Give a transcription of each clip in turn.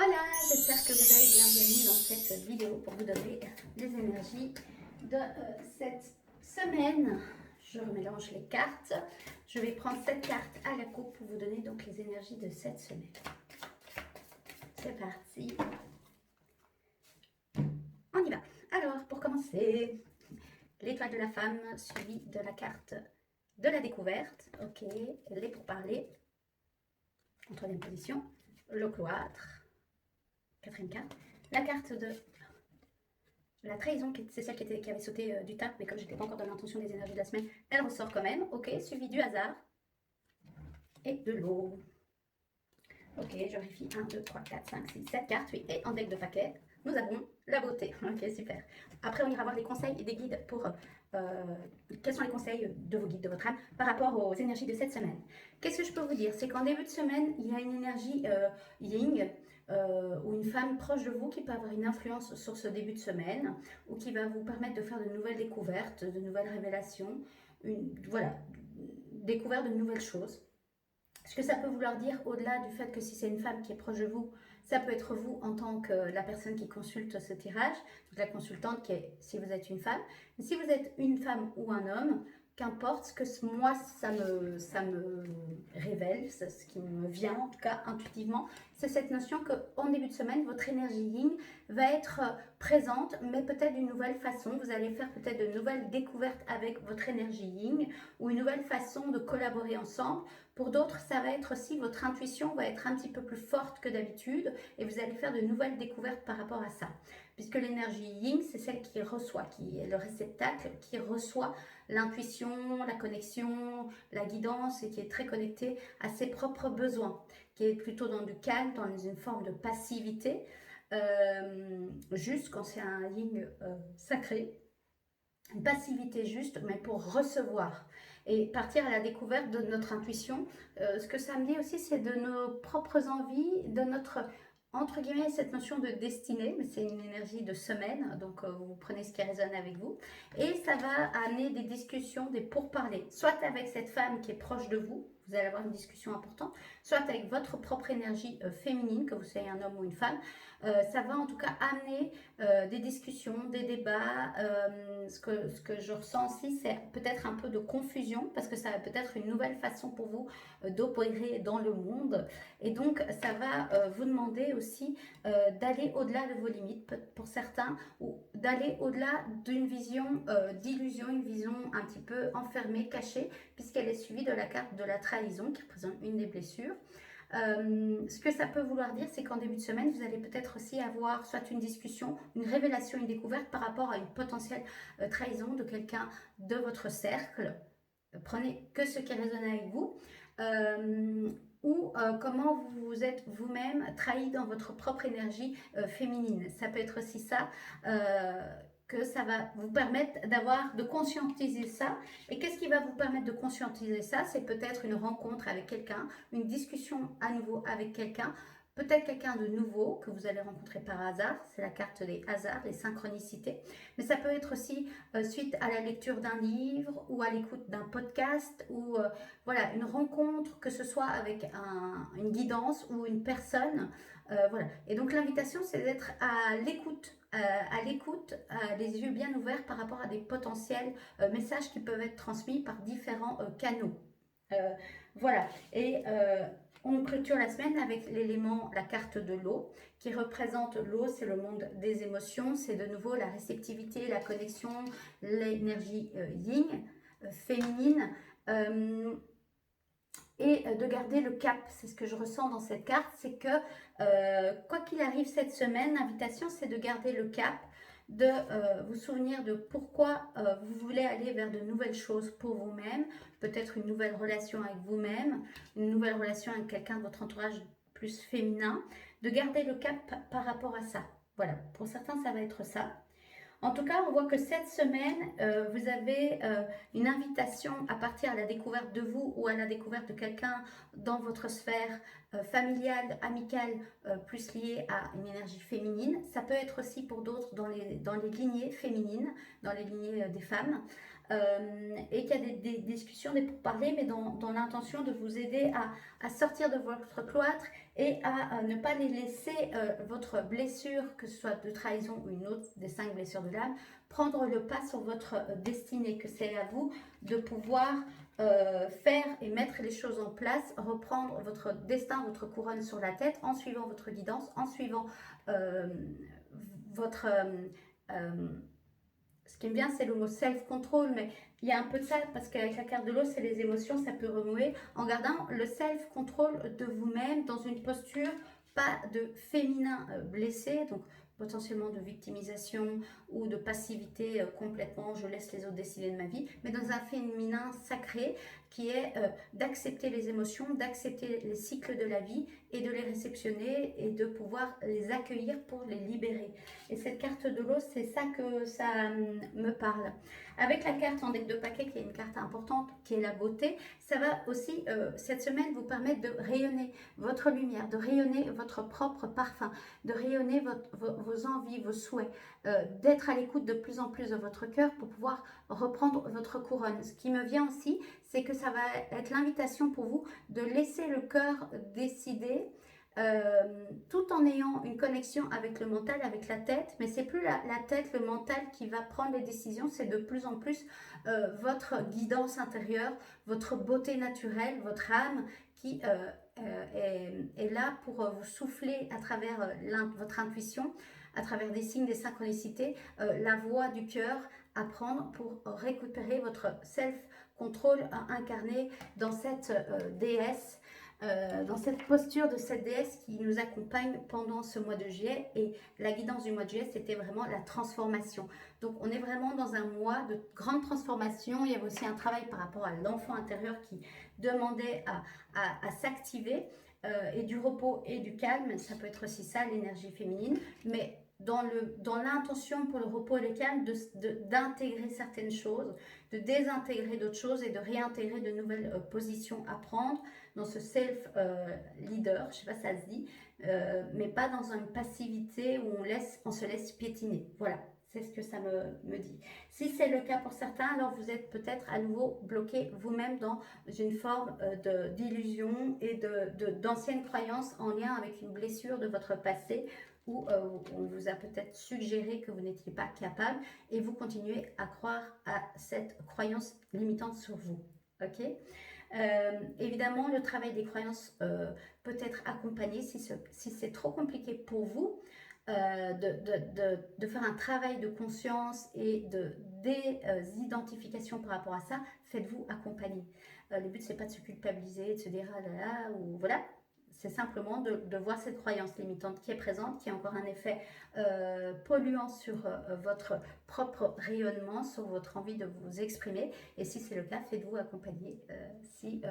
Voilà, j'espère que vous allez bien. Bienvenue dans cette vidéo pour vous donner les énergies de cette semaine. Je remélange les cartes. Je vais prendre cette carte à la coupe pour vous donner donc les énergies de cette semaine. C'est parti. On y va. Alors, pour commencer, l'étoile de la femme suivie de la carte de la découverte. Ok, les pourparlers. En troisième position, le cloître. Quatrième carte. La carte de la trahison, c'est celle qui avait sauté du tas, mais comme j'étais pas encore dans l'intention des énergies de la semaine, elle ressort quand même. Ok, suivi du hasard et de l'eau. Ok, je vérifie 1, 2, 3, 4, 5, 6, 7 cartes. Oui, et en deck de paquet, nous avons la beauté. Ok, super. Après, on ira voir les conseils et des guides pour... quels sont les conseils de vos guides, de votre âme, par rapport aux énergies de cette semaine. Qu'est-ce que je peux vous dire? C'est qu'en début de semaine, il y a une énergie yin, ou une femme proche de vous qui peut avoir une influence sur ce début de semaine, ou qui va vous permettre de faire de nouvelles découvertes, de nouvelles révélations, voilà, découvrir de nouvelles choses. Ce que ça peut vouloir dire, au-delà du fait que si c'est une femme qui est proche de vous, ça peut être vous en tant que la personne qui consulte ce tirage, donc la consultante qui est, si vous êtes une femme. Mais si vous êtes une femme ou un homme, qu'importe, ce que moi, ça me révèle, ce qui me vient en tout cas intuitivement, c'est cette notion qu'en début de semaine, votre énergie yin va être présente, mais peut-être d'une nouvelle façon. Vous allez faire peut-être de nouvelles découvertes avec votre énergie yin, ou une nouvelle façon de collaborer ensemble. Pour d'autres, ça va être aussi, votre intuition va être un petit peu plus forte que d'habitude et vous allez faire de nouvelles découvertes par rapport à ça. Puisque l'énergie yin, c'est celle qui reçoit, qui est le réceptacle, qui reçoit l'intuition, la connexion, la guidance et qui est très connectée à ses propres besoins, qui est plutôt dans du calme, dans une forme de passivité, juste quand c'est un yin sacré. Une passivité juste, mais pour recevoir et partir à la découverte de notre intuition. Ce que ça me dit aussi, c'est de nos propres envies, de notre, entre guillemets, cette notion de destinée, mais c'est une énergie de semaine, donc vous prenez ce qui résonne avec vous, et ça va amener des discussions, des pourparlers, soit avec cette femme qui est proche de vous, vous allez avoir une discussion importante, soit avec votre propre énergie féminine, que vous soyez un homme ou une femme. Ça va en tout cas amener des discussions, des débats. Ce que je ressens aussi, c'est peut-être un peu de confusion, parce que ça va peut-être une nouvelle façon pour vous d'opérer dans le monde. Et donc, ça va vous demander aussi d'aller au-delà de vos limites, pour certains, ou d'aller au-delà d'une vision d'illusion, une vision un petit peu enfermée, cachée, puisqu'elle est suivie de la carte de la trahison, qui représente une des blessures. Ce que ça peut vouloir dire, c'est qu'en début de semaine, vous allez peut-être aussi avoir soit une discussion, une révélation, une découverte par rapport à une potentielle trahison de quelqu'un de votre cercle. Prenez que ce qui résonne avec vous. Ou comment vous vous êtes vous-même trahi dans votre propre énergie féminine. Ça peut être aussi ça, que ça va vous permettre de conscientiser ça. Et qu'est-ce qui va vous permettre de conscientiser ça? C'est peut-être une rencontre avec quelqu'un, une discussion à nouveau avec quelqu'un, peut-être quelqu'un de nouveau que vous allez rencontrer par hasard. C'est la carte des hasards, des synchronicités. Mais ça peut être aussi suite à la lecture d'un livre ou à l'écoute d'un podcast, ou voilà, une rencontre, que ce soit avec une guidance ou une personne. Voilà. Et donc l'invitation, c'est d'être à l'écoute, les yeux bien ouverts par rapport à des potentiels messages qui peuvent être transmis par différents canaux. Voilà. Et on clôture la semaine avec l'élément, la carte de l'eau, qui représente l'eau, c'est le monde des émotions, c'est de nouveau la réceptivité, la connexion, l'énergie yin, féminine. Et de garder le cap, c'est ce que je ressens dans cette carte, c'est que quoi qu'il arrive cette semaine, l'invitation, c'est de garder le cap, de vous souvenir de pourquoi vous voulez aller vers de nouvelles choses pour vous-même, peut-être une nouvelle relation avec vous-même, une nouvelle relation avec quelqu'un de votre entourage plus féminin, de garder le cap par rapport à ça. Voilà, pour certains, ça va être ça. En tout cas, on voit que cette semaine, vous avez une invitation à partir à la découverte de vous ou à la découverte de quelqu'un dans votre sphère familiale, amicale, plus liée à une énergie féminine. Ça peut être aussi pour d'autres dans les lignées féminines, dans les lignées des femmes. et qu'il y a des discussions, des pourparlers, mais dans l'intention de vous aider à sortir de votre cloître et à ne pas les laisser votre blessure, que ce soit de trahison ou une autre des 5 blessures de l'âme, prendre le pas sur votre destinée, que c'est à vous de pouvoir faire et mettre les choses en place, reprendre votre destin, votre couronne sur la tête en suivant votre guidance, en suivant votre... ce qui est bien, c'est le mot self-control, mais il y a un peu de ça, parce qu'avec la carte de l'eau, c'est les émotions, ça peut remuer, en gardant le self-control de vous-même dans une posture pas de féminin blessé, donc potentiellement de victimisation ou de passivité complètement, je laisse les autres décider de ma vie, mais dans un féminin sacré qui est d'accepter les émotions, d'accepter les cycles de la vie et de les réceptionner et de pouvoir les accueillir pour les libérer. Et cette carte de l'eau, c'est ça que ça me parle. Avec la carte en deck de paquet, qui est une carte importante, qui est la beauté, ça va aussi, cette semaine, vous permettre de rayonner votre lumière, de rayonner votre propre parfum, de rayonner vos envies, vos souhaits, d'être à l'écoute de plus en plus de votre cœur pour pouvoir reprendre votre couronne. Ce qui me vient aussi, c'est que ça va être l'invitation pour vous de laisser le cœur décider, tout en ayant une connexion avec le mental, avec la tête, mais c'est plus la tête, le mental qui va prendre les décisions, c'est de plus en plus votre guidance intérieure, votre beauté naturelle, votre âme qui est là pour vous souffler à travers votre intuition, à travers des signes, des synchronicités, la voix du cœur à prendre pour récupérer votre self-control incarné dans cette déesse, dans cette posture de cette déesse qui nous accompagne pendant ce mois de juillet. Et la guidance du mois de juillet, c'était vraiment la transformation. Donc on est vraiment dans un mois de grande transformation. Il y avait aussi un travail par rapport à l'enfant intérieur qui demandait à s'activer, et du repos et du calme. Ça peut être aussi ça, l'énergie féminine, mais dans l'intention pour le repos et le calme, d'intégrer certaines choses, de désintégrer d'autres choses et de réintégrer de nouvelles positions à prendre dans ce self-leader, je ne sais pas si ça se dit, mais pas dans une passivité où on se laisse piétiner. Voilà, c'est ce que ça me dit. Si c'est le cas pour certains, alors vous êtes peut-être à nouveau bloqué vous-même dans une forme d'illusion et d'anciennes croyances en lien avec une blessure de votre passé, où on vous a peut-être suggéré que vous n'étiez pas capable et vous continuez à croire à cette croyance limitante sur vous. Ok ? Évidemment, le travail des croyances peut être accompagné si c'est trop compliqué pour vous. De faire un travail de conscience et de désidentification par rapport à ça, faites-vous accompagner. Le but, c'est pas de se culpabiliser, de se dire ah là là, ou voilà. C'est simplement de voir cette croyance limitante qui est présente, qui a encore un effet polluant sur votre propre rayonnement, sur votre envie de vous exprimer. Et si c'est le cas, faites-vous accompagner si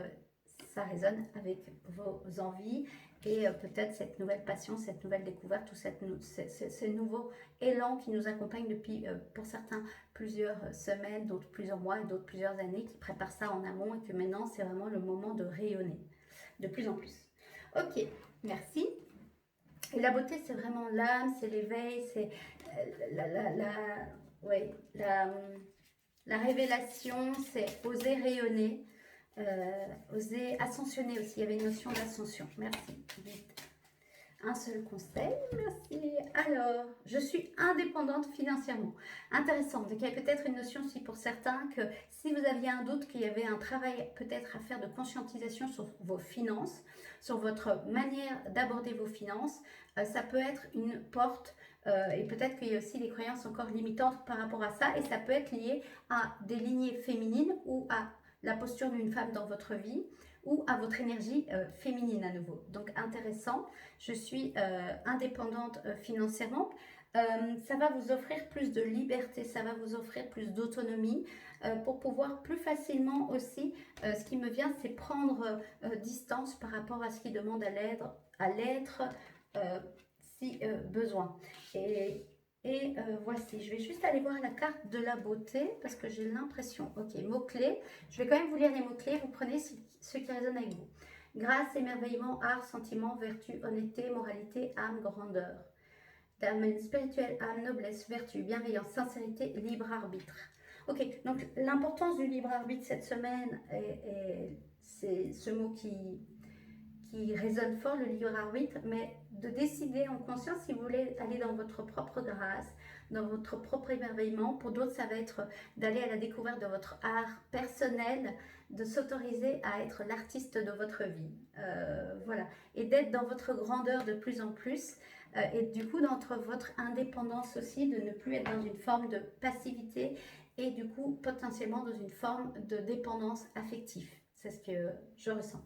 ça résonne avec vos envies et peut-être cette nouvelle passion, cette nouvelle découverte ou ce nouveau élan qui nous accompagne depuis, pour certains, plusieurs semaines, d'autres plusieurs mois et d'autres plusieurs années, qui préparent ça en amont et que maintenant, c'est vraiment le moment de rayonner de plus en plus. Ok, merci. Et la beauté, c'est vraiment l'âme, c'est l'éveil, c'est la révélation, c'est oser rayonner, oser ascensionner aussi. Il y avait une notion d'ascension. Merci. Vite. Un seul conseil, merci. Alors, je suis indépendante financièrement. Intéressant. Donc, il y a peut-être une notion aussi pour certains que si vous aviez un doute, qu'il y avait un travail peut-être à faire de conscientisation sur vos finances, sur votre manière d'aborder vos finances, ça peut être une porte. Et peut-être qu'il y a aussi des croyances encore limitantes par rapport à ça. Et ça peut être lié à des lignées féminines ou à la posture d'une femme dans votre vie, ou à votre énergie féminine à nouveau. Donc intéressant, je suis indépendante financièrement. Ça va vous offrir plus de liberté, ça va vous offrir plus d'autonomie pour pouvoir plus facilement aussi, ce qui me vient, c'est prendre distance par rapport à ce qui demande à l'être si besoin. Et voici, je vais juste aller voir la carte de la beauté parce que j'ai l'impression, ok, mots-clés, je vais quand même vous lire les mots-clés, vous prenez ceux qui résonnent avec vous. Grâce, émerveillement, art, sentiment, vertu, honnêteté, moralité, âme, grandeur. Domaine spirituel, âme, noblesse, vertu, bienveillance, sincérité, libre arbitre. Ok, donc l'importance du libre arbitre cette semaine, c'est ce mot qui résonne fort, le libre arbitre, mais de décider en conscience si vous voulez aller dans votre propre grâce, dans votre propre émerveillement. Pour d'autres, ça va être d'aller à la découverte de votre art personnel, de s'autoriser à être l'artiste de votre vie. Voilà, et d'être dans votre grandeur de plus en plus. Et du coup, dans votre indépendance aussi, de ne plus être dans une forme de passivité et du coup, potentiellement dans une forme de dépendance affective. C'est ce que je ressens.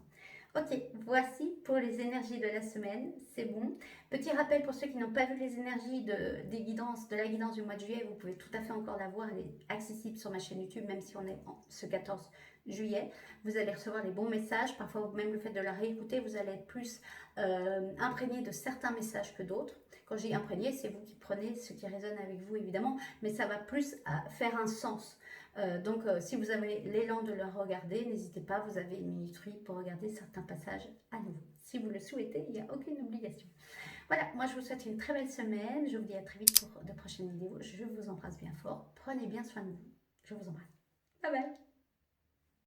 Ok, voici pour les énergies de la semaine, c'est bon. Petit rappel pour ceux qui n'ont pas vu les énergies de la guidance du mois de juillet, vous pouvez tout à fait encore la voir, elle est accessible sur ma chaîne YouTube, même si on est ce 14 juillet. Vous allez recevoir les bons messages, parfois même le fait de la réécouter, vous allez être plus imprégné de certains messages que d'autres. Quand je dis imprégné, c'est vous qui prenez ce qui résonne avec vous évidemment, mais ça va plus faire un sens. Donc, si vous avez l'élan de le regarder, n'hésitez pas, vous avez une minuterie pour regarder certains passages à nouveau. Si vous le souhaitez, il n'y a aucune obligation. Voilà, moi je vous souhaite une très belle semaine. Je vous dis à très vite pour de prochaines vidéos. Je vous embrasse bien fort. Prenez bien soin de vous. Je vous embrasse. Bye bye.